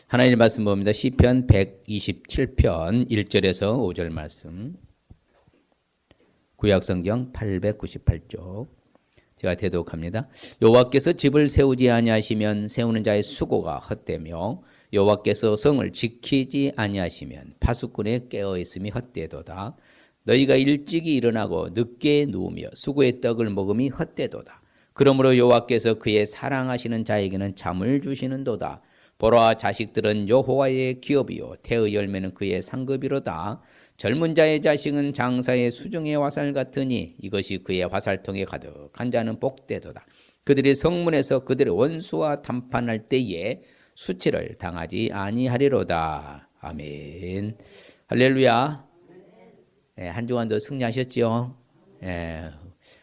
하나님의 말씀 봅니다. 시편 127편 1절에서 5절 말씀. 구약성경 898쪽. 제가 대독합니다. 여호와께서 집을 세우지 아니하시면 세우는 자의 수고가 헛되며 여호와께서 성을 지키지 아니하시면 파수꾼의 깨어 있음이 헛되도다. 너희가 일찍이 일어나고 늦게 누우며 수고의 떡을 먹음이 헛되도다. 그러므로 여호와께서 그의 사랑하시는 자에게는 잠을 주시는도다. 보라, 자식들은 여호와의 기업이요 태의 열매는 그의 상급이로다. 젊은 자의 자식은 장사의 수중의 화살 같으니 이것이 그의 화살통에 가득한 자는 복되도다. 그들이 성문에서 그들의 원수와 담판할 때에 수치를 당하지 아니하리로다. 아멘. 할렐루야. 한 주간도 승리하셨지요?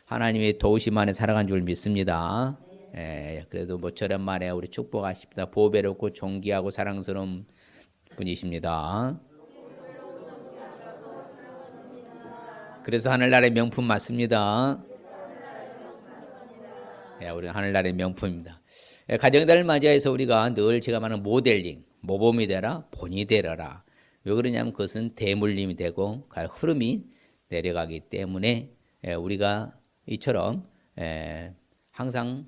하나님의 도우심 안에 살아간 줄 믿습니다. 그래도 모처럼 만에 우리 축복하십니다. 보배롭고 존귀하고 사랑스러운 분이십니다. 그래서 하늘나라의 명품 맞습니다. 우리는 하늘나라의 명품입니다. 가정들을 맞이해서 우리가 늘 제가 말하는 모델링, 모범이 되라, 본이 되라. 왜 그러냐면 그것은 대물림이 되고 흐름이 내려가기 때문에 우리가 이처럼 항상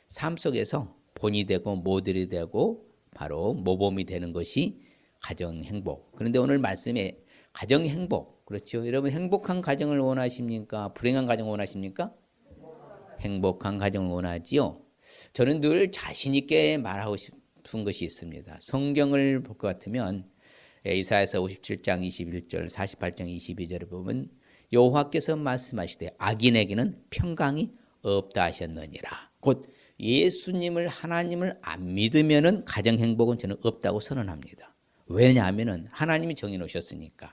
삶 속에서 본이 되고 모델이 되고 바로 모범이 되는 것이 가정 행복. 그런데 오늘 말씀에 가정 행복, 그렇죠? 여러분 행복한 가정을 원하십니까? 불행한 가정을 원하십니까? 행복한 가정을 원하지요. 저는 늘 자신 있게 말하고 싶은 것이 있습니다. 성경을 볼 것 같으면 이사야서 57장 21절 48장 22절을 보면 여호와께서 말씀하시되 악인에게는 평강이 없다 하셨느니라. 곧 예수님을 하나님을 안 믿으면은 가정 행복은 저는 없다고 선언합니다. 왜냐하면은 하나님이 정해 놓으셨으니까.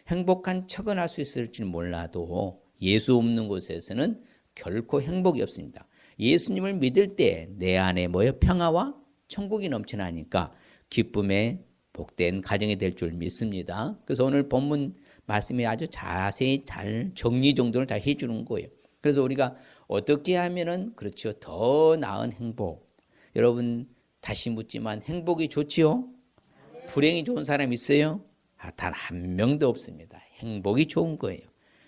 행복한 척은 할 수 있을지 몰라도 예수 없는 곳에서는 결코 행복이 없습니다. 예수님을 믿을 때 내 안에 평화와 천국이 넘쳐나니까 기쁨에 복된 가정이 될 줄 믿습니다. 그래서 오늘 본문 말씀이 아주 자세히 잘 정리정돈을 잘 해주는 거예요. 그래서 우리가 어떻게 하면은 그렇죠, 더 나은 행복. 여러분 다시 묻지만 행복이 좋지요? 불행이 좋은 사람 있어요? 단 한 명도 없습니다. 행복이 좋은 거예요.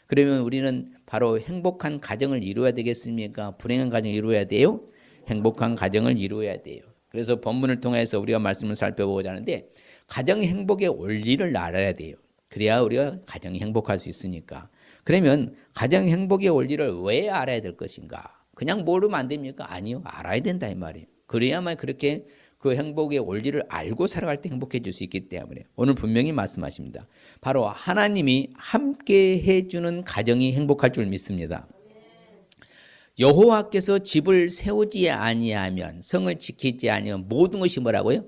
그러면 우리는 바로 행복한 가정을 이루어야 되겠습니까? 불행한 가정을 이루어야 돼요? 행복한 가정을 이루어야 돼요. 그래서 본문을 통해서 우리가 말씀을 살펴보고자 하는데 가정 행복의 원리를 알아야 돼요. 그래야 우리가 가정이 행복할 수 있으니까. 그러면 가정 행복의 원리를 왜 알아야 될 것인가? 그냥 모르면 안 됩니까? 아니요. 알아야 된다 이 말이에요. 그래야만 그렇게 그 행복의 원리를 알고 살아갈 때 행복해질 수 있기 때문에 오늘 분명히 말씀하십니다. 바로 하나님이 함께 해주는 가정이 행복할 줄 믿습니다. 여호와께서 집을 세우지 아니하면 성을 지키지 아니하면 모든 것이 뭐라고요?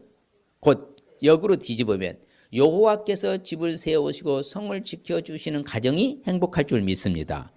곧 역으로 뒤집으면 여호와께서 집을 세우시고 성을 지켜주시는 가정이 행복할 줄 믿습니다.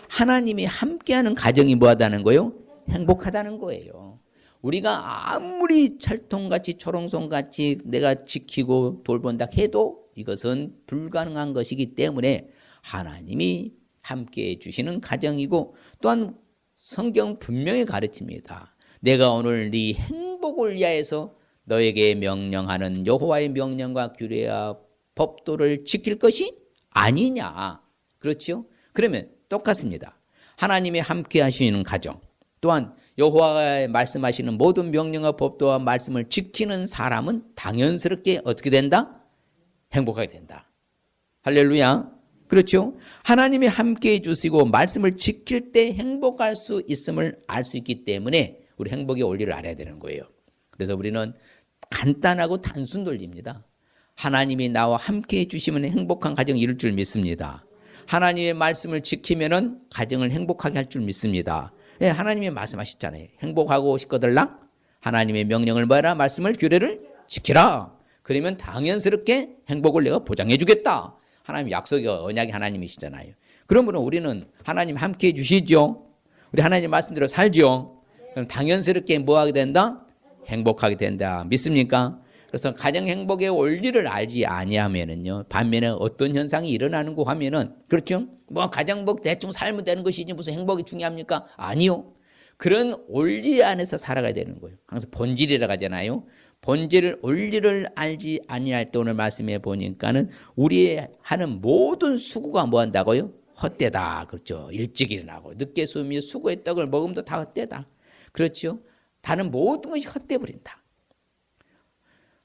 하나님이 함께하는 가정이 뭐하다는 거예요? 행복하다는 거예요. 우리가 아무리 찰통같이 초롱송같이 내가 지키고 돌본다 해도 이것은 불가능한 것이기 때문에 하나님이 함께해 주시는 가정이고 또한 성경 분명히 가르칩니다. 내가 오늘 네 행복을 위하여서 너에게 명령하는 여호와의 명령과 규례와 법도를 지킬 것이 아니냐. 그렇죠? 그러면 똑같습니다. 하나님이 함께 하시는 가정, 또한 여호와가 말씀하시는 모든 명령과 법도와 말씀을 지키는 사람은 당연스럽게 어떻게 된다? 행복하게 된다. 할렐루야. 그렇죠? 하나님이 함께 해주시고 말씀을 지킬 때 행복할 수 있음을 알 수 있기 때문에 우리 행복의 원리를 알아야 되는 거예요. 그래서 우리는 간단하고 단순 논리입니다. 하나님이 나와 함께 해주시면 행복한 가정이 이룰 줄 믿습니다. 하나님의 말씀을 지키면 가정을 행복하게 할 줄 믿습니다. 하나님이 말씀하셨잖아요. 행복하고 싶거들랑 하나님의 명령을 뭐라? 말씀을 규례를 지키라. 그러면 당연스럽게 행복을 내가 보장해 주겠다. 하나님 약속이 언약의 하나님이시잖아요. 그러므로 우리는 하나님 함께 해주시죠. 우리 하나님 말씀대로 살죠. 그럼 당연스럽게 뭐 하게 된다? 행복하게 된다. 믿습니까? 그래서 가정 행복의 원리를 알지 아니하면은요, 반면에 어떤 현상이 일어나는고 하면은, 그렇죠? 가정 행복 대충 살면 되는 것이지 무슨 행복이 중요합니까? 아니요. 그런 원리 안에서 살아가야 되는 거예요. 항상 본질이라고 하잖아요. 본질을 원리를 알지 아니할 때 오늘 말씀해 보니까는 우리 하는 모든 수고가 뭐 한다고요? 헛되다. 그렇죠. 일찍 일어나고 늦게 숨이 수고의 떡을 먹으면 다 헛되다. 그렇죠. 다른 모든 것이 헛돼 버린다.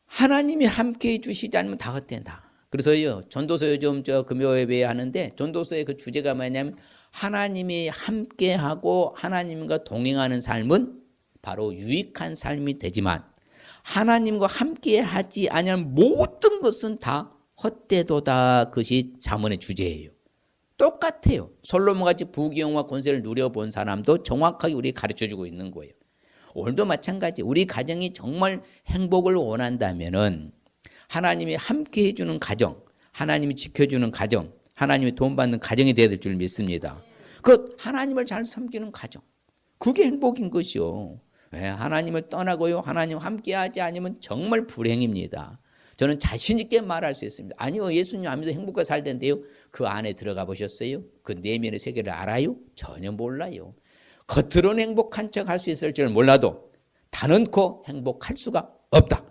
하나님이 함께해 주시지 않으면 다 헛된다. 그래서요 전도서 요즘 금요 예배 하는데 전도서의 그 주제가 뭐냐면 하나님이 함께하고 하나님과 동행하는 삶은 바로 유익한 삶이 되지만 하나님과 함께하지 아니하는 모든 것은 다 헛되도다. 그것이 잠언의 주제예요. 똑같아요. 솔로몬같이 부귀영화 권세를 누려본 사람도 정확하게 우리 가르쳐주고 있는 거예요. 오늘도 마찬가지. 우리 가정이 정말 행복을 원한다면은 하나님이 함께 해주는 가정, 하나님이 지켜주는 가정, 하나님이 도움받는 가정이 되어야 될 줄 믿습니다. 그 하나님을 잘 섬기는 가정, 그게 행복인 것이요. 하나님을 떠나고요, 하나님 함께하지 않으면 정말 불행입니다. 저는 자신 있게 말할 수 있습니다. 아니요, 예수님 안 믿어 행복하게 살던데요. 그 안에 들어가 보셨어요? 그 내면의 세계를 알아요? 전혀 몰라요. 겉으로는 행복한 척 할 수 있을 줄 몰라도 다는코 행복할 수가 없다.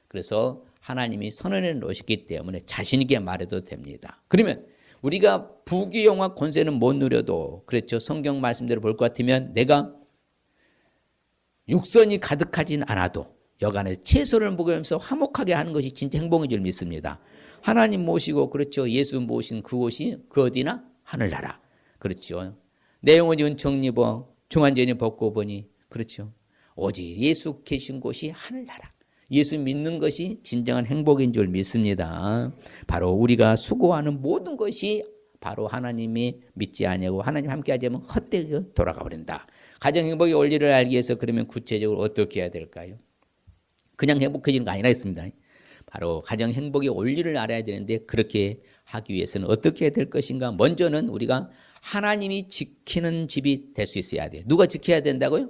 그래서 하나님이 선언해 놓으셨기 때문에 자신 있게 말해도 됩니다. 그러면 우리가 부귀영화 권세는 못 누려도 그렇죠. 성경 말씀대로 볼 것 같으면 내가 육선이 가득하진 않아도 여간에 채소를 먹으면서 화목하게 하는 것이 진짜 행복인 줄 믿습니다. 하나님 모시고 그렇죠. 예수 모신 그곳이 그 어디나 하늘나라. 그렇죠. 내 영혼이 은총 입어 중한전이 벗고 보니 그렇죠. 오직 예수 계신 곳이 하늘나라. 예수 믿는 것이 진정한 행복인 줄 믿습니다. 바로 우리가 수고하는 모든 것이 바로 하나님이 믿지 아니하고 하나님 함께하지 않으면 헛되게 돌아가 버린다. 가정 행복의 원리를 알기 위해서 그러면 구체적으로 어떻게 해야 될까요? 그냥 행복해지는 거 아니라 했습니다. 바로 가정 행복의 원리를 알아야 되는데 그렇게 하기 위해서는 어떻게 해야 될 것인가? 먼저는 우리가 하나님이 지키는 집이 될 수 있어야 돼요. 누가 지켜야 된다고요?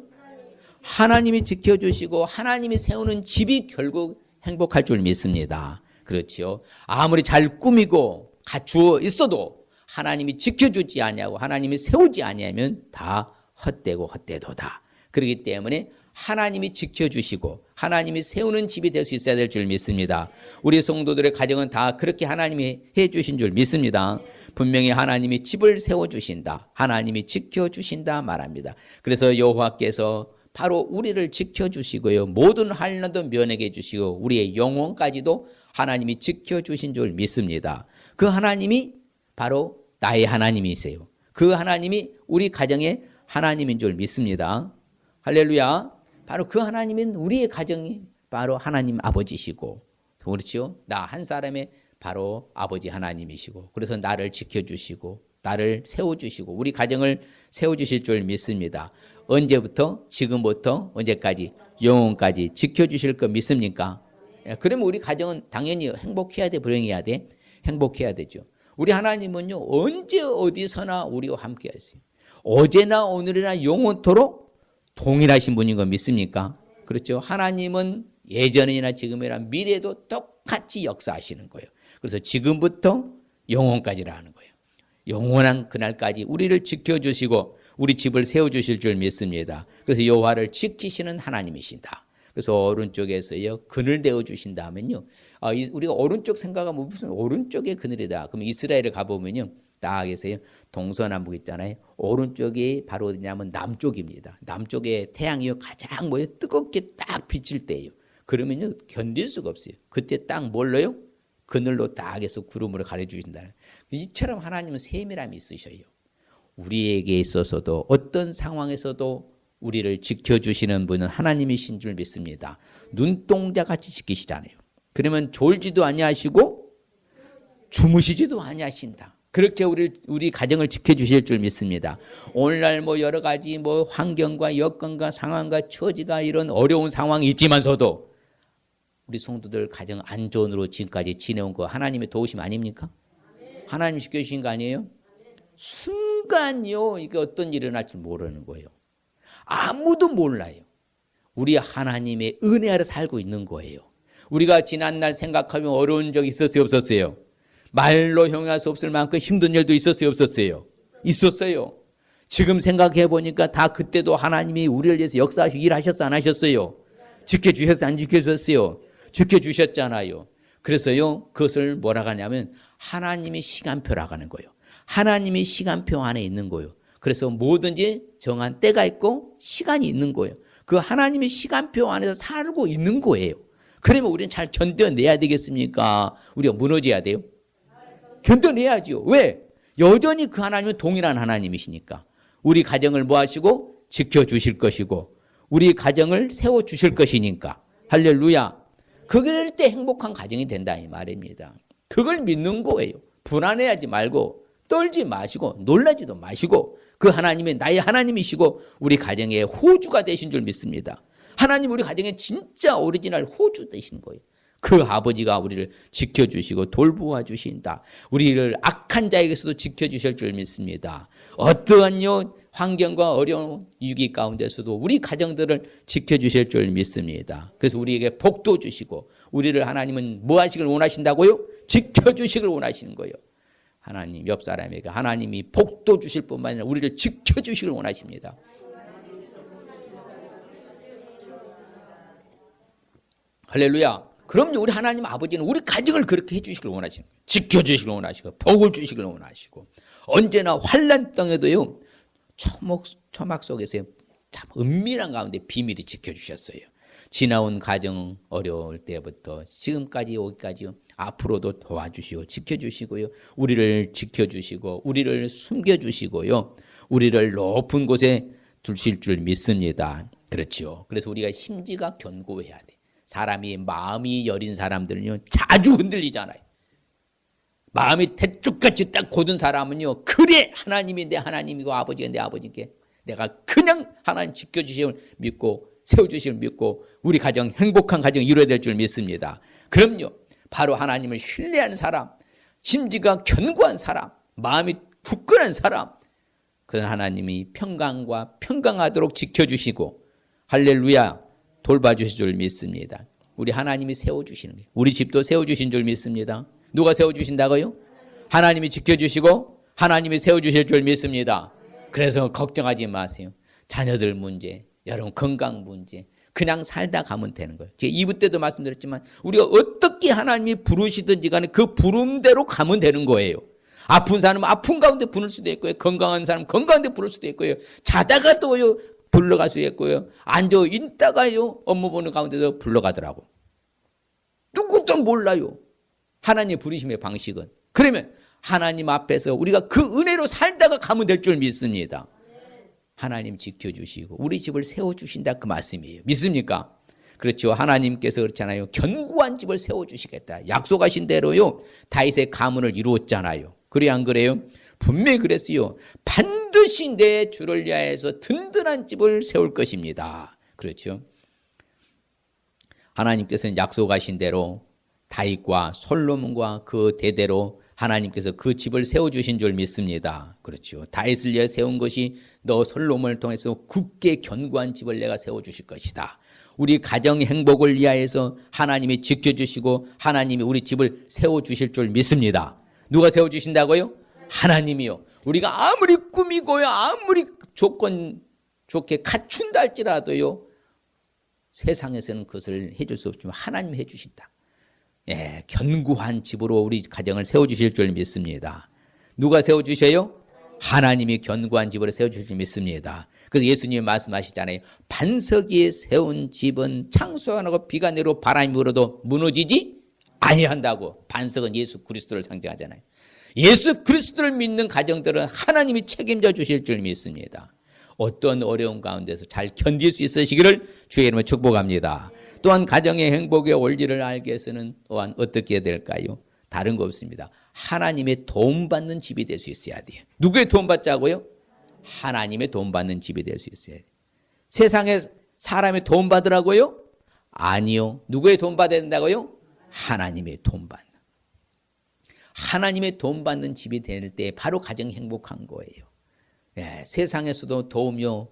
하나님이 지켜주시고 하나님이 세우는 집이 결국 행복할 줄 믿습니다. 그렇죠. 아무리 잘 꾸미고 갖추어 있어도 하나님이 지켜주지 아니하고 하나님이 세우지 아니하면 다 헛되고 헛되도다. 그렇기 때문에 하나님이 지켜주시고 하나님이 세우는 집이 될 수 있어야 될 줄 믿습니다. 우리 성도들의 가정은 다 그렇게 하나님이 해주신 줄 믿습니다. 분명히 하나님이 집을 세워주신다. 하나님이 지켜주신다 말합니다. 그래서 여호와께서 바로 우리를 지켜주시고요. 모든 환난도 면하게 해주시고 우리의 영혼까지도 하나님이 지켜주신 줄 믿습니다. 그 하나님이 바로 나의 하나님이세요. 그 하나님이 우리 가정의 하나님인 줄 믿습니다. 할렐루야. 바로 그 하나님은 우리의 가정이 바로 하나님 아버지시고 그렇죠. 나 한 사람의 바로 아버지 하나님이시고 그래서 나를 지켜주시고 나를 세워주시고 우리 가정을 세워주실 줄 믿습니다. 언제부터? 지금부터 언제까지? 영원까지 지켜주실 거 믿습니까? 그러면 우리 가정은 당연히 행복해야 돼? 불행해야 돼? 행복해야 되죠. 우리 하나님은요 언제 어디서나 우리와 함께 하세요. 어제나 오늘이나 영원토록 동일하신 분인 거 믿습니까? 그렇죠. 하나님은 예전이나 지금이나 미래도 똑같이 역사하시는 거예요. 그래서 지금부터 영원까지라는 거예요. 영원한 그날까지 우리를 지켜주시고 우리 집을 세워주실 줄 믿습니다. 그래서 여호와를 지키시는 하나님이신다. 그래서 오른쪽에서요 그늘 대어주신다 하면요 우리가 오른쪽 생각하면 무슨 오른쪽에 그늘이다. 그럼 이스라엘을 가보면요 나아가서요 동서남북 있잖아요. 오른쪽이 바로 어디냐면 남쪽입니다. 남쪽에 태양이 가장 뜨겁게 딱 비칠 때예요. 그러면요 견딜 수가 없어요. 그때 딱 뭘로요? 그늘로 딱 해서 구름으로 가려주신다. 이처럼 하나님은 세밀함이 있으셔요. 우리에게 있어서도 어떤 상황에서도 우리를 지켜주시는 분은 하나님이신 줄 믿습니다. 눈동자같이 지키시잖아요. 그러면 졸지도 아니하시고 주무시지도 아니하신다. 그렇게 우리 가정을 지켜주실 줄 믿습니다. 오늘날 여러 가지 환경과 여건과 상황과 처지가 이런 어려운 상황이 있지만서도 우리 성도들 가정 안전으로 지금까지 지내온 거 하나님의 도우심 아닙니까? 하나님이 지켜주신 거 아니에요? 순간요 이게 어떤 일이 일어날지 모르는 거예요. 아무도 몰라요. 우리 하나님의 은혜 아래 살고 있는 거예요. 우리가 지난날 생각하면 어려운 적이 있었어요 없었어요? 말로 형용할 수 없을 만큼 힘든 일도 있었어요 없었어요? 있었어요. 지금 생각해 보니까 다 그때도 하나님이 우리를 위해서 역사하시고 일하셨어 안 하셨어요? 지켜주셨어요 안 지켜주셨어요? 지켜주셨잖아요. 그래서요, 그것을 뭐라고 하냐면 하나님의 시간표라고 하는 거예요. 하나님의 시간표 안에 있는 거예요. 그래서 뭐든지 정한 때가 있고 시간이 있는 거예요. 그 하나님의 시간표 안에서 살고 있는 거예요. 그러면 우리는 잘 견뎌내야 되겠습니까? 우리가 무너져야 돼요? 견뎌내야죠. 왜? 여전히 그 하나님은 동일한 하나님이시니까. 우리 가정을 뭐 하시고? 지켜주실 것이고 우리 가정을 세워주실 것이니까. 할렐루야. 그럴 때 행복한 가정이 된다 이 말입니다. 그걸 믿는 거예요. 불안해하지 말고 떨지 마시고 놀라지도 마시고 그 하나님이 나의 하나님이시고 우리 가정의 호주가 되신 줄 믿습니다. 하나님 우리 가정에 진짜 오리지널 호주 되신 거예요. 그 아버지가 우리를 지켜주시고 돌보아 주신다. 우리를 악한 자에게서도 지켜주실 줄 믿습니다. 어떠한 환경과 어려운 위기 가운데서도 우리 가정들을 지켜주실 줄 믿습니다. 그래서 우리에게 복도 주시고 우리를 하나님은 뭐 하시길 원하신다고요? 지켜주시길 원하시는 거예요. 하나님 옆 사람에게 하나님이 복도 주실 뿐만 아니라 우리를 지켜주시길 원하십니다. 할렐루야. 그럼요. 우리 하나님 아버지는 우리 가정을 그렇게 해주시길 원하시는 거예요. 지켜주시길 원하시고 복을 주시길 원하시고 언제나 환난 땅에도요. 초막 속에서 참 은밀한 가운데 비밀이 지켜주셨어요. 지나온 가정 어려울 때부터 지금까지 오기까지요. 앞으로도 도와주시고 지켜주시고요. 우리를 지켜주시고 우리를 숨겨주시고요. 우리를 높은 곳에 두실 줄 믿습니다. 그렇지요. 그래서 우리가 심지가 견고해야 돼. 사람이 마음이 여린 사람들은요. 자주 흔들리잖아요. 마음이 대쪽같이 딱 곧은 사람은요. 그래 하나님이 내 하나님이고 아버지가 내 아버지께 내가 그냥 하나님 지켜주심을 믿고 세워주심을 믿고 우리 가정 행복한 가정 이루어야 될 줄 믿습니다. 그럼요. 바로 하나님을 신뢰하는 사람, 심지가 견고한 사람, 마음이 굳건한 사람 그 하나님이 평강과 평강하도록 지켜주시고 할렐루야 돌봐주실 줄 믿습니다. 우리 하나님이 세워주시는 거예요. 우리 집도 세워주신 줄 믿습니다. 누가 세워주신다고요? 하나님이 지켜주시고 하나님이 세워주실 줄 믿습니다. 그래서 걱정하지 마세요. 자녀들 문제, 여러분 건강 문제 그냥 살다 가면 되는 거예요. 제가 2부 때도 말씀드렸지만 우리가 어떻게 하나님이 부르시든지 간에 그 부름대로 가면 되는 거예요. 아픈 사람은 아픈 가운데 부를 수도 있고요. 건강한 사람은 건강한데 부를 수도 있고요. 자다가도요 불러갈 수 있고요. 앉아 있다가요 업무 보는 가운데도 불러가더라고. 누구도 몰라요. 하나님 부르심의 방식은. 그러면 하나님 앞에서 우리가 그 은혜로 살다가 가면 될 줄 믿습니다. 하나님 지켜주시고 우리 집을 세워주신다 그 말씀이에요. 믿습니까? 그렇죠. 하나님께서 그렇잖아요. 견고한 집을 세워주시겠다. 약속하신 대로요. 다윗의 가문을 이루었잖아요. 그래 안 그래요? 분명히 그랬어요. 반드시 내 주를 위하여서 든든한 집을 세울 것입니다. 그렇죠. 하나님께서는 약속하신 대로 다윗과 솔로몬과 그 대대로 하나님께서 그 집을 세워주신 줄 믿습니다. 그렇죠. 다윗을 위해 세운 것이 너 솔로몬을 통해서 굳게 견고한 집을 내가 세워주실 것이다. 우리 가정의 행복을 위하여서 하나님이 지켜주시고 하나님이 우리 집을 세워주실 줄 믿습니다. 누가 세워주신다고요? 하나님이요. 우리가 아무리 꾸미고요 아무리 조건 좋게 갖춘다 할지라도요 세상에서는 그것을 해줄 수 없지만 하나님이 해주신다. 예, 견고한 집으로 우리 가정을 세워주실 줄 믿습니다. 누가 세워주셔요? 하나님이 견고한 집으로 세워주실 줄 믿습니다. 그래서 예수님이 말씀하시잖아요. 반석 위에 세운 집은 창수가 나고 비가 내려 바람이 불어도 무너지지 아니한다고. 반석은 예수 그리스도를 상징하잖아요. 예수 그리스도를 믿는 가정들은 하나님이 책임져 주실 줄 믿습니다. 어떤 어려운 가운데서 잘 견딜 수 있으시기를 주의 이름으로 축복합니다. 또한 가정의 행복의 원리를 알기 위해서는 또한 어떻게 해야 될까요? 다른 거 없습니다. 하나님의 도움받는 집이 될 수 있어야 돼요. 누구의 도움받자고요? 하나님의 도움받는 집이 될 수 있어야 돼요. 세상에 사람의 도움받으라고요? 아니요. 누구의 도움받아야 된다고요? 하나님의 도움받는. 하나님의 도움받는 집이 될 때 바로 가정이 행복한 거예요. 예, 세상에서도 도움요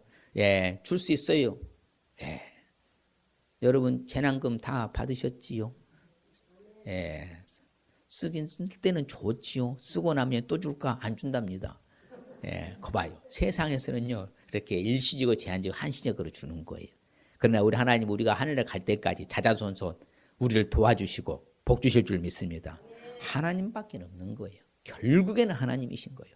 줄 수 있어요. 예. 여러분 재난금 다 받으셨지요? 예. 쓰긴 쓸 때는 좋지요. 쓰고 나면 또 줄까? 안 준답니다. 예, 거 봐요. 세상에서는요 이렇게 일시적으로 제한적으로 한시적으로 주는 거예요. 그러나 우리 하나님 우리가 하늘에 갈 때까지 자자손손 우리를 도와주시고 복 주실 줄 믿습니다. 하나님밖에 없는 거예요. 결국에는 하나님이신 거예요.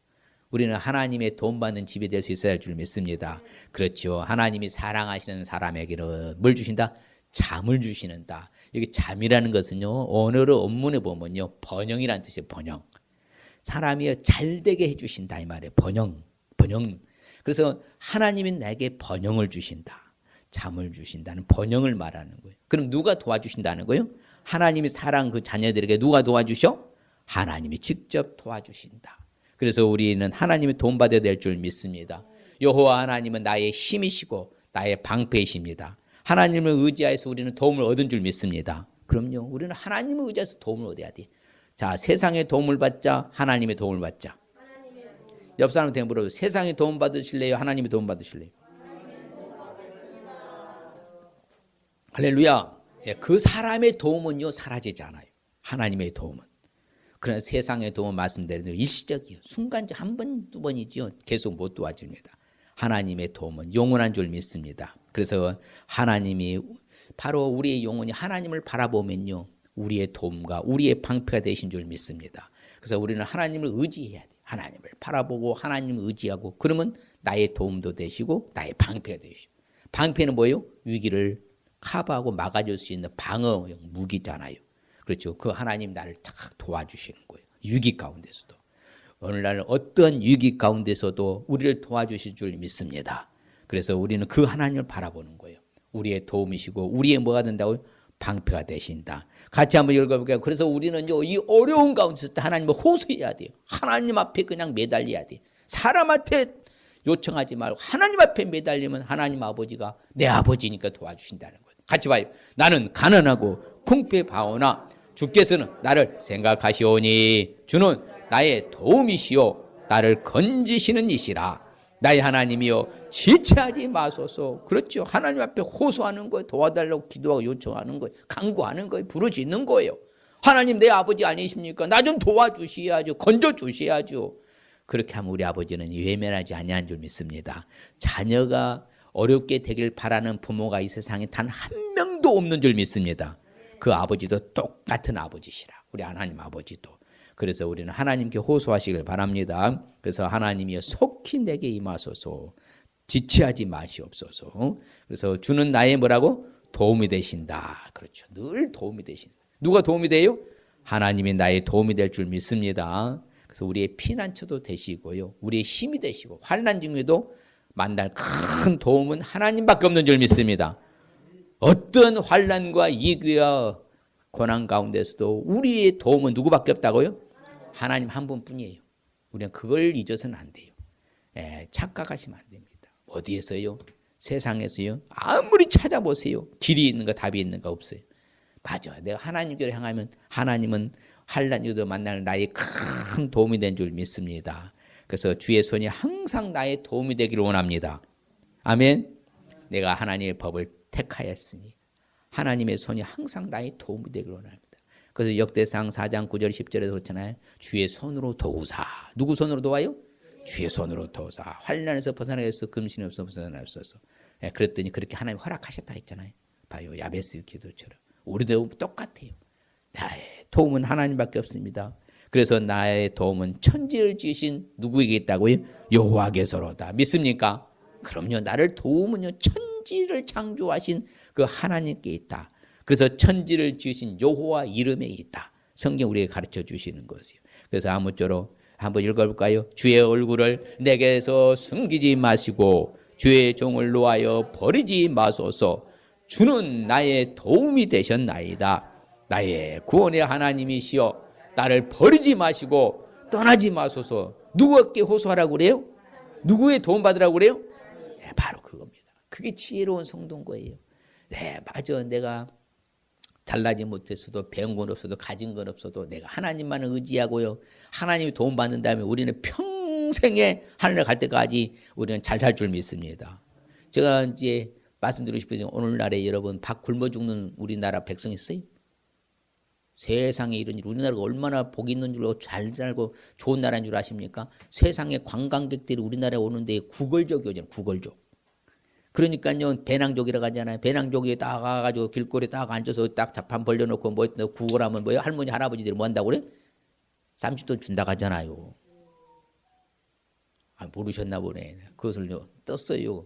우리는 하나님의 도움받는 집이 될 수 있어야 할 줄 믿습니다. 그렇죠. 하나님이 사랑하시는 사람에게는 뭘 주신다? 잠을 주시는다. 여기 잠이라는 것은요, 언어로 원문에 보면요, 번영이라는 뜻이에요. 번영. 사람이 잘 되게 해주신다 이 말이에요. 번영. 그래서 하나님이 나에게 번영을 주신다. 잠을 주신다는 번영을 말하는 거예요. 그럼 누가 도와주신다는 거예요? 하나님이 사랑 그 자녀들에게 누가 도와주셔? 하나님이 직접 도와주신다. 그래서 우리는 하나님의 도움받아야 될 줄 믿습니다. 여호와 하나님은 나의 힘이시고 나의 방패이십니다. 하나님을 의지하여서 우리는 도움을 얻은 줄 믿습니다. 그럼요. 우리는 하나님을 의지해서 도움을 얻어야 돼. 자, 세상의 도움을 받자, 하나님의 도움을 받자. 옆 사람한테 물어보세요. 세상의 도움 받으실래요? 하나님의 도움 받으실래요? 할렐루야. 그 사람의 도움은요, 사라지지 않아요. 하나님의 도움은. 그러나 세상의 도움은 말씀드린 일시적이에요. 순간적 한 번, 두 번이죠. 계속 못 도와줍니다. 하나님의 도움은 영원한 줄 믿습니다. 그래서 하나님이 바로 우리의 영혼이 하나님을 바라보면요, 우리의 도움과 우리의 방패가 되신 줄 믿습니다. 그래서 우리는 하나님을 의지해야 돼요. 하나님을 바라보고 하나님을 의지하고, 그러면 나의 도움도 되시고 나의 방패가 되시고. 방패는 뭐예요? 위기를 커버하고 막아줄 수 있는 방어용 무기잖아요. 그렇죠. 그 하나님 나를 딱 도와주시는 거예요. 위기 가운데서도. 오늘날 어떤 위기 가운데서도 우리를 도와주실 줄 믿습니다. 그래서 우리는 그 하나님을 바라보는 거예요. 우리의 도움이시고 우리의 뭐가 된다고요? 방패가 되신다. 같이 한번 읽어볼게요. 그래서 우리는요, 이 어려운 가운데서 하나님을 호소해야 돼요. 하나님 앞에 그냥 매달려야 돼요. 사람한테 요청하지 말고 하나님 앞에 매달리면 하나님 아버지가 내 아버지니까 도와주신다는 거예요. 같이 봐요. 나는 가난하고 궁핍하오나 주께서는 나를 생각하시오니 주는 나의 도움이시오 나를 건지시는 이시라. 나의 하나님이여 지체하지 마소서. 그렇죠. 하나님 앞에 호소하는 거예요. 도와달라고 기도하고 요청하는 거예요. 간구하는 거예요. 부르짖는 거예요. 하나님 내 아버지 아니십니까? 나 좀 도와주셔야죠. 건져주셔야죠. 그렇게 하면 우리 아버지는 외면하지 아니한 줄 믿습니다. 자녀가 어렵게 되길 바라는 부모가 이 세상에 단 한 명도 없는 줄 믿습니다. 그 아버지도 똑같은 아버지시라. 우리 하나님 아버지도. 그래서 우리는 하나님께 호소하시길 바랍니다. 그래서 하나님이여 속히 내게 임하소서. 지체하지 마시옵소서. 그래서 주는 나의 뭐라고? 도움이 되신다. 그렇죠. 늘 도움이 되신다. 누가 도움이 돼요? 하나님이 나의 도움이 될 줄 믿습니다. 그래서 우리의 피난처도 되시고요. 우리의 힘이 되시고 환난 중에도 만날 큰 도움은 하나님밖에 없는 줄 믿습니다. 어떤 환난과 위기와 고난 가운데서도 우리의 도움은 누구밖에 없다고요? 하나님 한 분뿐이에요. 우리는 그걸 잊어서는 안 돼요. 착각하시면 안 됩니다. 어디에서요? 세상에서요? 아무리 찾아보세요. 길이 있는가 답이 있는가 없어요. 맞아. 내가 하나님께로 향하면 하나님은 환난에도 만날 나의 큰 도움이 된 줄 믿습니다. 그래서 주의 손이 항상 나의 도움이 되기를 원합니다. 아멘. 내가 하나님의 법을 택하였으니 하나님의 손이 항상 나의 도움이 되기를 원합니다. 그래서 역대상 4장 9절 10절에서 그렇잖아요. 주의 손으로 도우사. 누구 손으로 도와요? 주의 손으로 도우사. 환난에서 벗어나게 해서 금신이 없어 벗어나옵소서. 그랬더니 그렇게 하나님 허락하셨다 했잖아요. 봐요. 야베스 기도처럼. 우리도 똑같아요. 나의 도움은 하나님밖에 없습니다. 그래서 나의 도움은 천지를 지으신 누구에게 있다고요? 여호와께서로다. 믿습니까? 그럼요. 나를 도우면요, 천지를 창조하신 그 하나님께 있다. 그래서 천지를 지으신 여호와 이름에 있다. 성경 우리에게 가르쳐 주시는 것이에요. 그래서 아무쪼록 한번 읽어볼까요? 주의 얼굴을 내게서 숨기지 마시고 주의 종을 놓아여 버리지 마소서. 주는 나의 도움이 되셨나이다. 나의 구원의 하나님이시여 나를 버리지 마시고 떠나지 마소서. 누구에게 호소하라고 그래요? 누구의 도움 받으라고 그래요? 네, 바로 그겁니다. 그게 지혜로운 성도인 거예요. 네, 맞아. 내가 잘나지 못했어도 배운 건 없어도 가진 건 없어도 내가 하나님만을 의지하고요. 하나님이 도움 받는 다음에 우리는 평생에 하늘에 갈 때까지 우리는 잘 살 줄 믿습니다. 제가 이제 말씀드리고 싶어요. 오늘날에 여러분 밥 굶어 죽는 우리나라 백성 있어요? 세상에 이런 일, 우리나라가 얼마나 복이 있는 줄로 잘 살고 좋은 나라인 줄 아십니까? 세상에 관광객들이 우리나라에 오는데 구걸족이잖아요. 구걸족. 그러니까요, 배낭족이라고 하잖아요. 배낭족에 딱 가가지고 길거리에 딱 앉아서 딱 자판 벌려놓고 뭐 구걸하면 뭐요? 할머니, 할아버지들이 뭐 한다고 그래? 30돈 준다고 하잖아요. 아, 모르셨나 보네. 그것을 떴어요.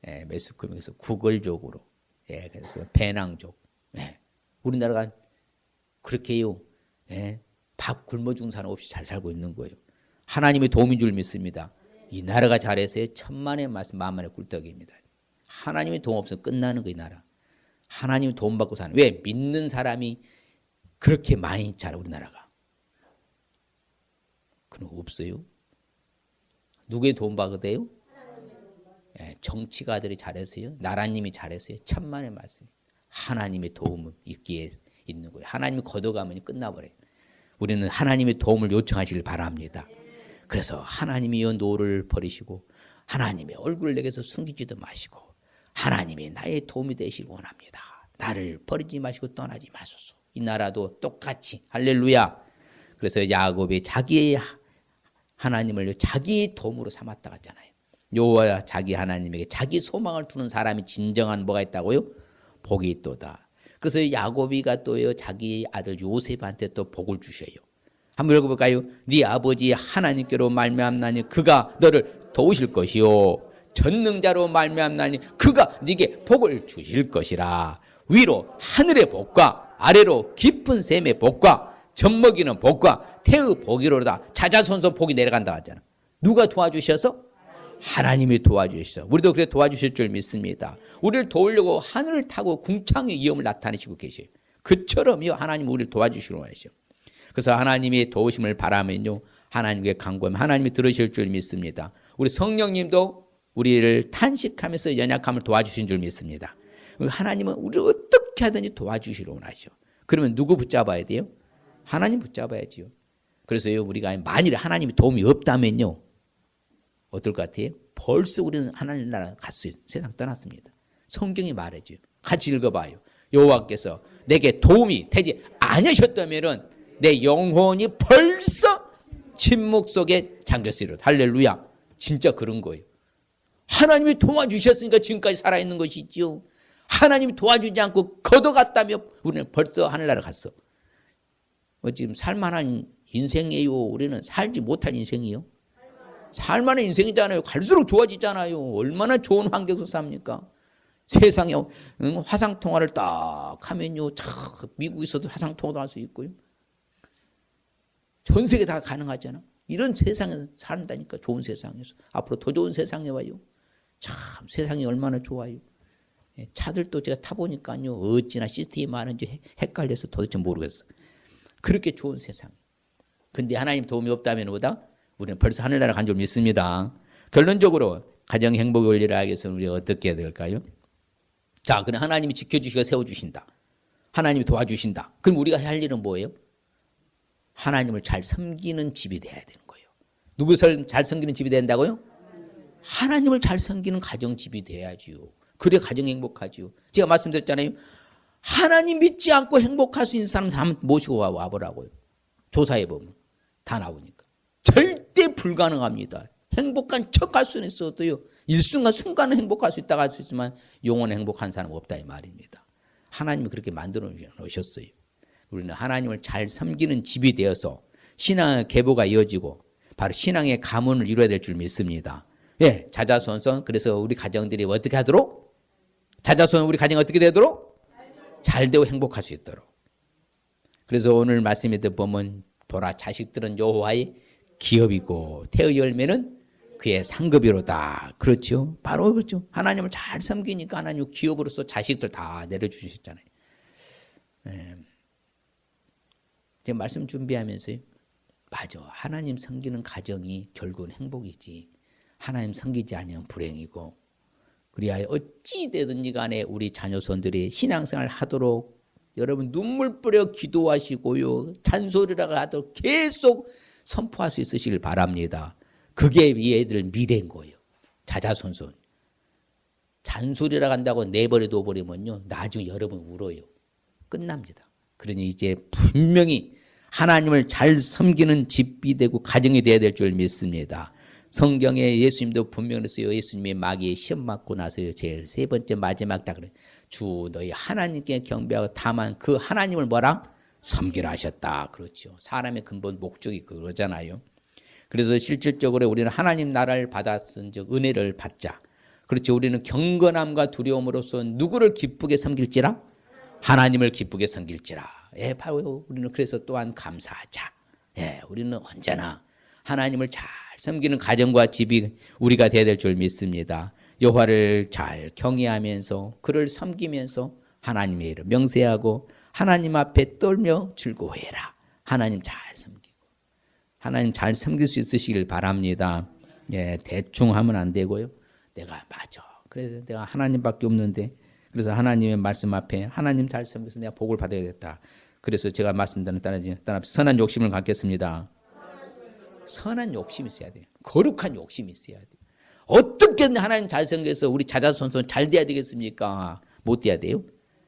예, 매스컴에서 구걸족으로. 예, 그래서 배낭족. 예, 우리나라가 그렇게요. 예, 밥 굶어 죽는 사람 없이 잘 살고 있는 거예요. 하나님의 도움인 줄 믿습니다. 이 나라가 잘해서요. 천만의 말씀 만만의 꿀떡입니다. 하나님의 도움 없으면 끝나는 거 이 나라. 하나님의 도움 받고 사는. 왜? 믿는 사람이 그렇게 많이 있잖아 우리나라가. 그런 거 없어요. 누구의 도움 받거든요? 예, 정치가들이 잘해서요. 나라님이 잘해서요. 천만의 말씀. 하나님의 도움은 있기에 있는 거예요. 하나님이 걷어가면 끝나버려요. 우리는 하나님의 도움을 요청하시길 바랍니다. 그래서 하나님이 노를 버리시고 하나님의 얼굴을 내게서 숨기지도 마시고 하나님이 나의 도움이 되시길 원합니다. 나를 버리지 마시고 떠나지 마소서. 이 나라도 똑같이 할렐루야. 그래서 야곱이 자기의 하나님을 자기의 도움으로 삼았다 갔잖아요. 여호와 자기 하나님에게 자기 소망을 두는 사람이 진정한 뭐가 있다고요? 복이 있도다. 그래서 야곱이가 또요 자기 아들 요셉한테 또 복을 주셔요. 한번 읽어볼까요? 네 아버지 하나님께로 말미암나니 그가 너를 도우실 것이요 전능자로 말미암나니 그가 네게 복을 주실 것이라. 위로 하늘의 복과 아래로 깊은 샘의 복과 젖먹이는 복과 태의 복이로다. 자자손손 복이 내려간다 하잖아. 누가 도와주셔서? 하나님이 도와주셔서. 우리도 그래 도와주실 줄 믿습니다. 우리를 도우려고 하늘을 타고 궁창의 위엄을 나타내시고 계셔요. 그처럼요 하나님 우리를 도와주시려고 하셔요. 그래서 하나님의 도우심을 바라면요 하나님께 간구하면 하나님이 들으실 줄 믿습니다. 우리 성령님도 우리를 탄식하면서 연약함을 도와주신 줄 믿습니다. 하나님은 우리를 어떻게 하든지 도와주시려고 하셔. 그러면 누구 붙잡아야 돼요? 하나님 붙잡아야지요. 그래서요 우리가 만일에 하나님의 도움이 없다면요 어떨 것 같아요? 벌써 우리는 하나님 나라 갔어요. 세상 떠났습니다. 성경이 말해줘요. 같이 읽어봐요. 여호와께서 내게 도움이 되지 않으셨다면 내 영혼이 벌써 침묵 속에 잠겼으리로다. 할렐루야. 진짜 그런 거예요. 하나님이 도와주셨으니까 지금까지 살아있는 것이지요. 하나님이 도와주지 않고 걷어갔다며 우리는 벌써 하늘나라 갔어. 지금 살만한 인생이에요. 우리는 살지 못할 인생이요. 살만한 인생이잖아요. 갈수록 좋아지잖아요. 얼마나 좋은 환경에서 삽니까? 세상에 화상통화를 딱 하면요. 미국에서도 화상통화도 할 수 있고요. 전 세계 다 가능하잖아. 이런 세상에 산다니까. 좋은 세상에서. 앞으로 더 좋은 세상에 와요. 참 세상이 얼마나 좋아요. 차들도 제가 타보니까요. 어찌나 시스템이 많은지 헷갈려서 도대체 모르겠어. 그렇게 좋은 세상. 근데 하나님 도움이 없다면 보다 우리는 벌써 하늘나라 간 줄 믿습니다. 결론적으로 가정 행복의 원리를 알기 위해서는 우리가 어떻게 해야 될까요? 자, 그럼 하나님이 지켜주시고 세워주신다. 하나님이 도와주신다. 그럼 우리가 할 일은 뭐예요? 하나님을 잘 섬기는 집이 돼야 되는 거예요. 누구를 잘 섬기는 집이 된다고요? 하나님을 잘 섬기는 가정집이 돼야지요. 그래 가정 행복하지요. 제가 말씀드렸잖아요. 하나님 믿지 않고 행복할 수 있는 사람 한번 모시고 와보라고요. 조사해보면 다 나오니까. 절대 불가능합니다. 행복한 척할 수는 있어도요. 일순간은 행복할 수 있다고 할 수 있지만 영원히 행복한 사람은 없다 이 말입니다. 하나님이 그렇게 만들어 놓으셨어요. 우리는 하나님을 잘 섬기는 집이 되어서 신앙의 계보가 이어지고 바로 신앙의 가문을 이루어야 될 줄 믿습니다. 예, 자자손손. 그래서 우리 가정들이 어떻게 하도록? 자자손손 우리 가정이 어떻게 되도록? 잘 되고 행복할 수 있도록. 그래서 오늘 말씀에 보면 보라 자식들은 여호와의 기업이고 태의 열매는 그의 상급이로다. 그렇죠? 바로 그렇죠. 하나님을 잘 섬기니까 하나님 기업으로서 자식들 다 내려주셨잖아요. 예. 제가 말씀 준비하면서요. 맞아. 하나님 섬기는 가정이 결국은 행복이지. 하나님 섬기지 않으면 불행이고. 그래야 어찌 되든지 간에 우리 자녀손들이 신앙생활을 하도록 여러분 눈물 뿌려 기도하시고요. 잔소리라고 하도록 계속 선포할 수 있으시길 바랍니다. 그게 얘들 미래인 거예요. 자자손손. 잔소리라고 한다고 내버려 둬버리면요. 나중에 여러분 울어요. 끝납니다. 그러니 이제 분명히 하나님을 잘 섬기는 집이 되고 가정이 되어야 될 줄 믿습니다. 성경에 예수님도 분명히 그랬어요. 예수님이 마귀의 시험 맞고 나서요. 제일 세 번째 마지막 딱 그래. 주 너희 하나님께 경배하고 다만 그 하나님을 뭐라? 섬기라 하셨다. 그렇죠. 사람의 근본 목적이 그러잖아요. 그래서 실질적으로 우리는 하나님 나라를 받았은즉 은혜를 받자. 그렇죠. 우리는 경건함과 두려움으로써 누구를 기쁘게 섬길지라? 하나님을 기쁘게 섬길지라. 예, 바로 우리는 그래서 또한 감사하자. 예, 우리는 언제나 하나님을 잘 섬기는 가정과 집이 우리가 되어야 될 줄 믿습니다. 여호와를 잘 경외하면서 그를 섬기면서 하나님의 이름 명세하고 하나님 앞에 떨며 즐거워해라. 하나님 잘 섬기고 하나님 잘 섬길 수 있으시길 바랍니다. 예, 대충 하면 안 되고요. 내가 맞아. 그래서 내가 하나님밖에 없는데 그래서 하나님의 말씀 앞에 하나님 잘 섬겨서 내가 복을 받아야겠다. 그래서 제가 말씀드린 따라 선한 욕심을 갖겠습니다. 선한 욕심이 있어야 돼요. 거룩한 욕심이 있어야 돼요. 어떻게 하나님 잘 섬겨서 우리 자자손손 잘 돼야 되겠습니까? 못 돼야 돼요?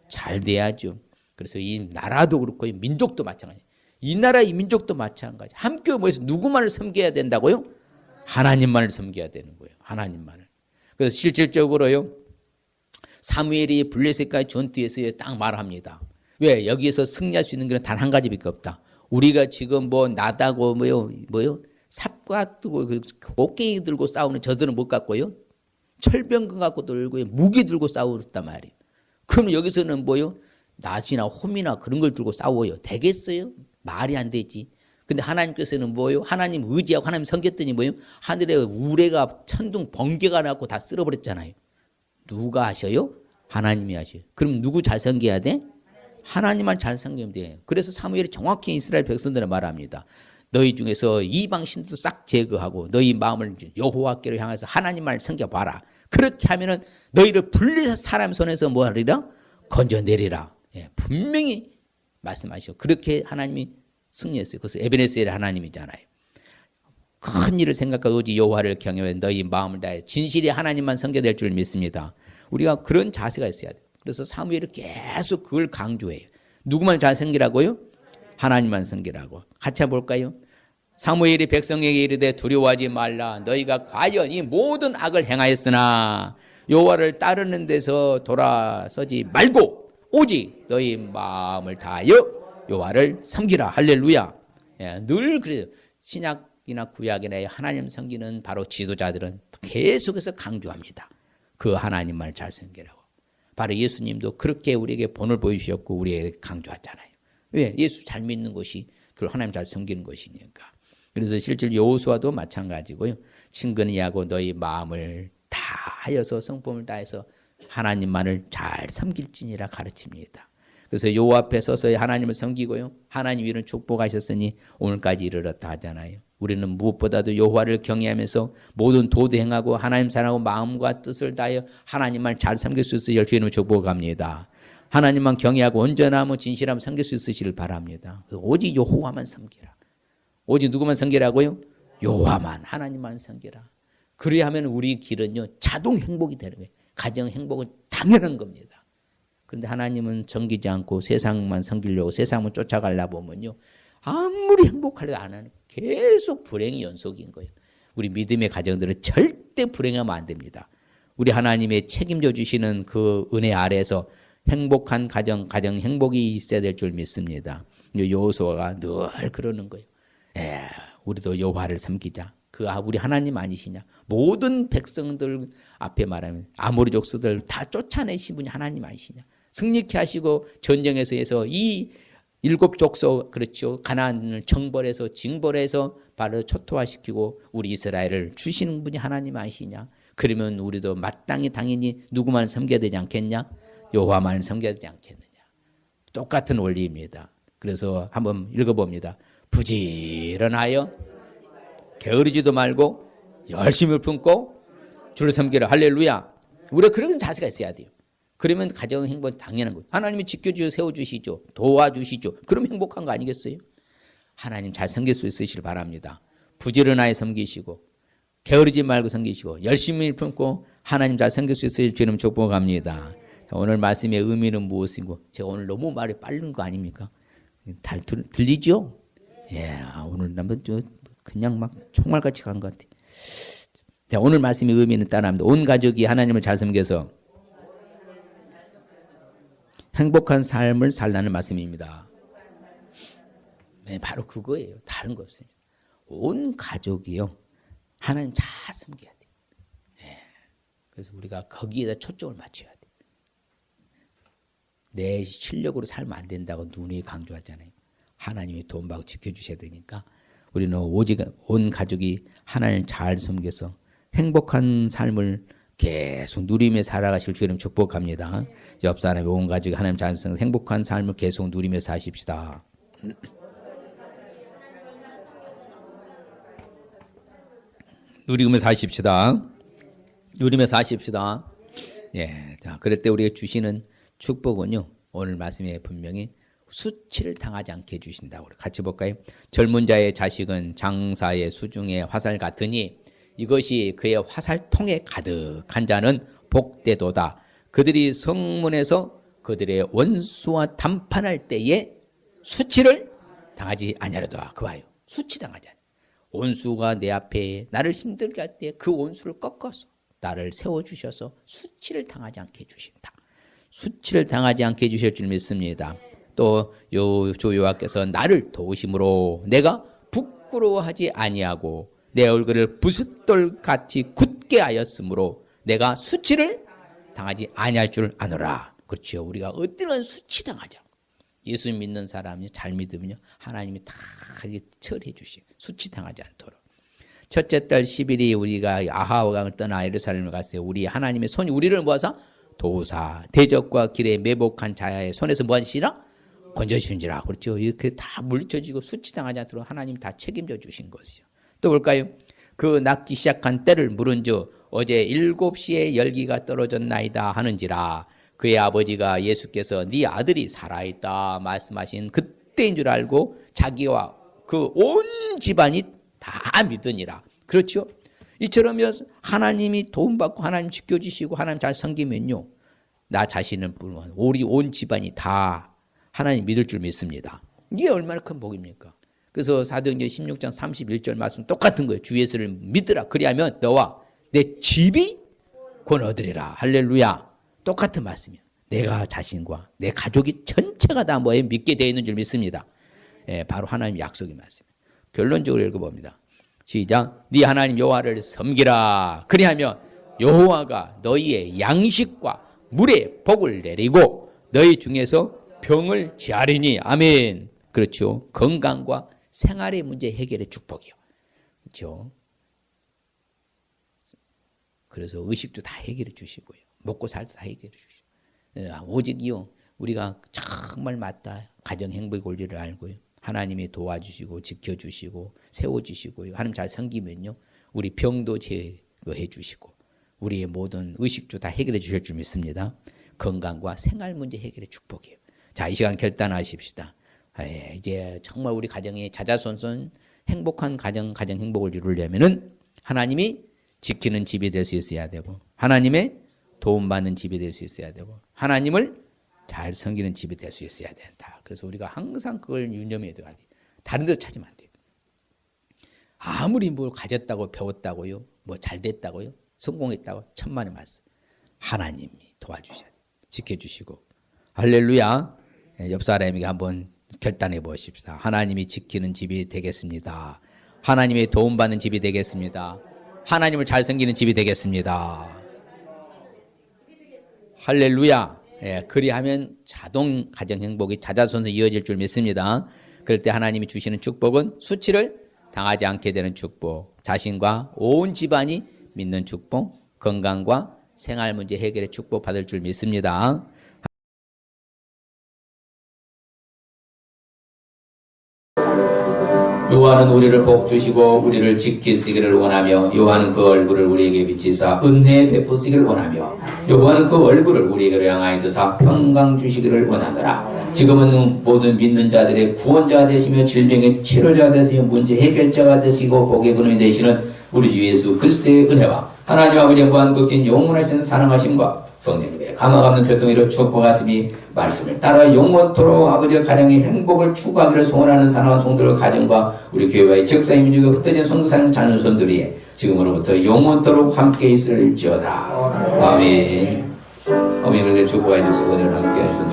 잘 돼야죠. 그래서 이 나라도 그렇고 이 민족도 마찬가지. 이 나라 이 민족도 마찬가지. 함께 모여서 누구만을 섬겨야 된다고요? 하나님만을 섬겨야 되는 거예요. 하나님만을. 그래서 실질적으로요. 사무엘이 블레셋과의 전투에서 딱 말합니다. 왜? 여기에서 승리할 수 있는 건 단 한 가지밖에 없다. 우리가 지금 뭐 나다고 뭐요? 삽과 들고 곡괭이 들고 싸우는 저들은 못 갖고요. 철병거 갖고 들고 무기 들고 싸우었단 말이에요. 그럼 여기서는 뭐요? 낫이나 홈이나 그런 걸 들고 싸워요. 되겠어요? 말이 안 되지. 근데 하나님께서는 뭐요? 하나님 의지하고 하나님 섬겼더니 뭐요? 하늘에 우레가 천둥 번개가 나고 다 쓸어버렸잖아요. 누가 하셔요? 하나님이 하셔요. 그럼 누구 잘 섬겨야 돼? 하나님만 잘 섬기면 돼요. 그래서 사무엘이 정확히 이스라엘 백성들을 말합니다. 너희 중에서 이방 신들도 싹 제거하고 너희 마음을 여호와께로 향해서 하나님만 섬겨봐라. 그렇게 하면은 너희를 분리해서 사람 손에서 뭐 하리라? 건져내리라. 예, 분명히 말씀하시고 그렇게 하나님이 승리했어요. 그래서 에베네셀의 하나님이잖아요. 큰 일을 생각하고 오직 여호와를 경외해 너희 마음을 다해 진실히 하나님만 섬겨될 줄 믿습니다. 우리가 그런 자세가 있어야 돼요. 그래서 사무엘이 계속 그걸 강조해요. 누구만 잘 섬기라고요? 하나님만 섬기라고. 같이 해볼까요? 사무엘이 백성에게 이르되 두려워하지 말라. 너희가 과연 이 모든 악을 행하였으나 여호와를 따르는 데서 돌아서지 말고 오직 너희 마음을 다하여 여호와를 섬기라. 할렐루야. 예, 늘 그래요. 신약이나 구약이나 하나님 섬기는 바로 지도자들은 계속해서 강조합니다. 그 하나님만 잘 섬기라고. 바로 예수님도 그렇게 우리에게 본을 보여주셨고 우리에게 강조하잖아요. 왜? 예수 잘 믿는 것이 그걸 하나님 잘 섬기는 것이니까. 그래서 실제 여호수아도 마찬가지고요. 친근히 하고 너희 마음을 다하여서 성품을 다해서 하나님만을 잘 섬길지니라 가르칩니다. 그래서 여호와 앞에 서서 하나님을 섬기고요. 하나님 이런 축복하셨으니 오늘까지 이르렀다 하잖아요. 우리는 무엇보다도 여호와를 경외하면서 모든 도도 행하고 하나님 사랑하고 마음과 뜻을 다하여 하나님만 잘 섬길 수 있으실 주님을 축복합니다. 하나님만 경외하고 온전하고 진실하면 섬길 수 있으시길 바랍니다. 오직 여호와만 섬기라. 오직 누구만 섬기라고요? 여호와만, 하나님만 섬기라. 그래야 하면 우리 길은요 자동 행복이 되는 거예요. 가정 행복은 당연한 겁니다. 그런데 하나님은 섬기지 않고 세상만 섬기려고 세상만 쫓아가려 보면요 아무리 행복하려도 안 하는 계속 불행이 연속인 거예요. 우리 믿음의 가정들은 절대 불행하면 안 됩니다. 우리 하나님의 책임져 주시는 그 은혜 아래에서 행복한 가정 행복이 있어야 될 줄 믿습니다. 여호수아가 늘 그러는 거예요. 우리도 여호와를 섬기자. 우리 하나님 아니시냐? 모든 백성들 앞에 말하면 아모리 족속들 다 쫓아내신 분이 하나님 아니시냐? 승리케 하시고 전쟁에서 해서 이 7 족속 그렇죠. 가나안을 정벌해서 징벌해서 바로 초토화시키고 우리 이스라엘을 주시는 분이 하나님 아니시냐? 그러면 우리도 마땅히 당연히 누구만 섬겨야 되지 않겠냐? 여호와만 섬겨야 되지 않겠느냐? 똑같은 원리입니다. 그래서 한번 읽어봅니다. 부지런하여 게으르지도 말고 열심을 품고 주를 섬기라. 할렐루야. 우리가 그런 자세가 있어야 돼요. 그러면 가정 행복은 당연한 거예요. 하나님이 지켜주시고 세워주시죠. 도와주시죠. 그럼 행복한 거 아니겠어요? 하나님 잘 섬길 수 있으시길 바랍니다. 부지런하게 섬기시고 게으르지 말고 섬기시고 열심히 품고 하나님 잘 섬길 수 있으실 주님 축복합니다. 오늘 말씀의 의미는 무엇이고 제가 오늘 너무 말이 빠른 거 아닙니까? 잘 들리죠? 예, 오늘 한번 그냥 막 총알같이 간 것 같아요. 자, 오늘 말씀의 의미는 따라합니다. 온 가족이 하나님을 잘 섬겨서 행복한 삶을 살라는 말씀입니다. 네, 바로 그거예요. 다른 거 없어요. 온 가족이요, 하나님 잘 섬겨야 돼요. 네. 그래서 우리가 거기에다 초점을 맞춰야 돼요. 내 실력으로 살면 안 된다고 누누이 강조하잖아요. 하나님이 도움받고 지켜주셔야 되니까 우리는 오직 온 가족이 하나님을 잘 섬겨서 행복한 삶을 계속 누리며 살아가실 주님 축복합니다. 옆 사람의 온 가족이 하나님 잘 섬겨서 행복한 삶을 계속 누리며 사십시다. 누리며 사십시다. 누리며 사십시다. 예, 자, 그럴 때 우리가 주시는 축복은요, 오늘 말씀에 분명히 수치를 당하지 않게 해주신다고. 같이 볼까요? 젊은 자의 자식은 장사의 수중의 화살 같으니 이것이 그의 화살통에 가득한 자는 복되도다. 그들이 성문에서 그들의 원수와 담판할 때에 수치를 당하지 아니하리로다. 그 봐요. 수치 당하지 않아. 원수가 내 앞에 나를 힘들게 할 때 그 원수를 꺾어서 나를 세워주셔서 수치를 당하지 않게 해주신다. 수치를 당하지 않게 해주실 줄 믿습니다. 또 주 여호와께서 나를 도우심으로 내가 부끄러워하지 아니하고 내 얼굴을 부싯돌같이 굳게 하였으므로 내가 수치를 당하지 아니할 줄 아노라. 그렇죠. 우리가 어떠한 수치 당하자. 예수 믿는 사람이 잘 믿으면요, 하나님이 다 처리해 주시고 수치 당하지 않도록. 첫째 달 10일이 우리가 아하와 강을 떠나 예루살렘을 갔어요. 우리 하나님의 손이 우리를 모아서 도사 대적과 길에 매복한 자의 손에서 뭐하시라? 건져주신지라. 그렇죠. 이렇게 다 물리쳐지고 수치당하지 않도록 하나님이 다 책임져 주신 것이요. 또 볼까요? 그 낫기 시작한 때를 물은즉 어제 7시에 열기가 떨어졌나이다 하는지라. 그의 아버지가 예수께서 네 아들이 살아있다 말씀하신 그때인 줄 알고 자기와 그 온 집안이 다 믿으니라. 그렇죠? 이처럼 하나님이 도움받고 하나님 지켜주시고 하나님 잘 섬기면요, 나 자신은 뿐만 우리 온 집안이 다 하나님 믿을 줄 믿습니다. 이게 얼마나 큰 복입니까? 그래서 사도행전 16장 31절 말씀 똑같은 거예요. 주 예수를 믿으라. 그리하면 너와 내 집이 곧 얻으리라. 할렐루야. 똑같은 말씀이에요. 내가 자신과 내 가족이 전체가 다 뭐에 믿게 되어 있는 줄 믿습니다. 예, 바로 하나님의 약속의 말씀이에요. 결론적으로 읽어봅니다. 시작. 네 하나님 여호와를 섬기라. 그리하면 여호와가 너희의 양식과 물의 복을 내리고 너희 중에서 병을 제하리니. 아멘. 그렇죠. 건강과 생활의 문제 해결의 축복이요. 그렇죠. 그래서 의식도 다 해결해 주시고요. 먹고 살도 다 해결해 주시고. 오직이요, 우리가 정말 맞다. 가정 행복의 권리를 알고요. 하나님이 도와주시고 지켜주시고 세워주시고요. 하나님 잘 섬기면요, 우리 병도 제거해 주시고 우리의 모든 의식도 다 해결해 주실 줄 믿습니다. 건강과 생활 문제 해결의 축복이에요. 자, 이 시간 결단하십시다. 이제 정말 우리 가정이 자자손손 행복한 가정 행복을 이루려면은 하나님이 지키는 집이 될 수 있어야 되고 하나님의 도움받는 집이 될 수 있어야 되고 하나님을 잘 섬기는 집이 될 수 있어야 된다. 그래서 우리가 항상 그걸 유념해야 돼요. 다른 데서 찾으면 안 돼요. 아무리 뭘 가졌다고 배웠다고요, 뭐 잘 됐다고요, 성공했다고 천만의 말씀. 하나님이 도와주셔야 돼요. 지켜주시고. 할렐루야. 옆 사람에게 한번 결단해 보십시다. 하나님이 지키는 집이 되겠습니다. 하나님의 도움받는 집이 되겠습니다. 하나님을 잘 섬기는 집이 되겠습니다. 할렐루야. 예, 그리하면 자동 가정 행복이 자자손손 이어질 줄 믿습니다. 그럴 때 하나님이 주시는 축복은 수치를 당하지 않게 되는 축복, 자신과 온 집안이 믿는 축복, 건강과 생활 문제 해결의 축복 받을 줄 믿습니다. 여호와는 우리를 복 주시고 우리를 지키시기를 원하며 여호와는 그 얼굴을 우리에게 비치사 은혜 베푸시기를 원하며 여호와는 그 얼굴을 우리에게 향하여 드사 평강 주시기를 원하노라. 지금은 모든 믿는 자들의 구원자가 되시며 질병의 치료자가 되시며 문제 해결자가 되시고 복의 근원이 되시는 우리 주 예수 그리스도의 은혜와 하나님 아버지의 무한극진 영원하신 사랑하심과 성령님의 감화감는 교통으로 축복하시니 말씀을 따라 영원토록 아버지의 가정의 행복을 추구하기를 소원하는 사랑하는 성도들 가정과 우리 교회와의 적사의 민족에 흩어진 성도사님 자녀손들이 지금으로부터 영원토록 함께 있을지어다. 아멘. 어머니 그렇게 주보해 주시고 오늘 함께 하시고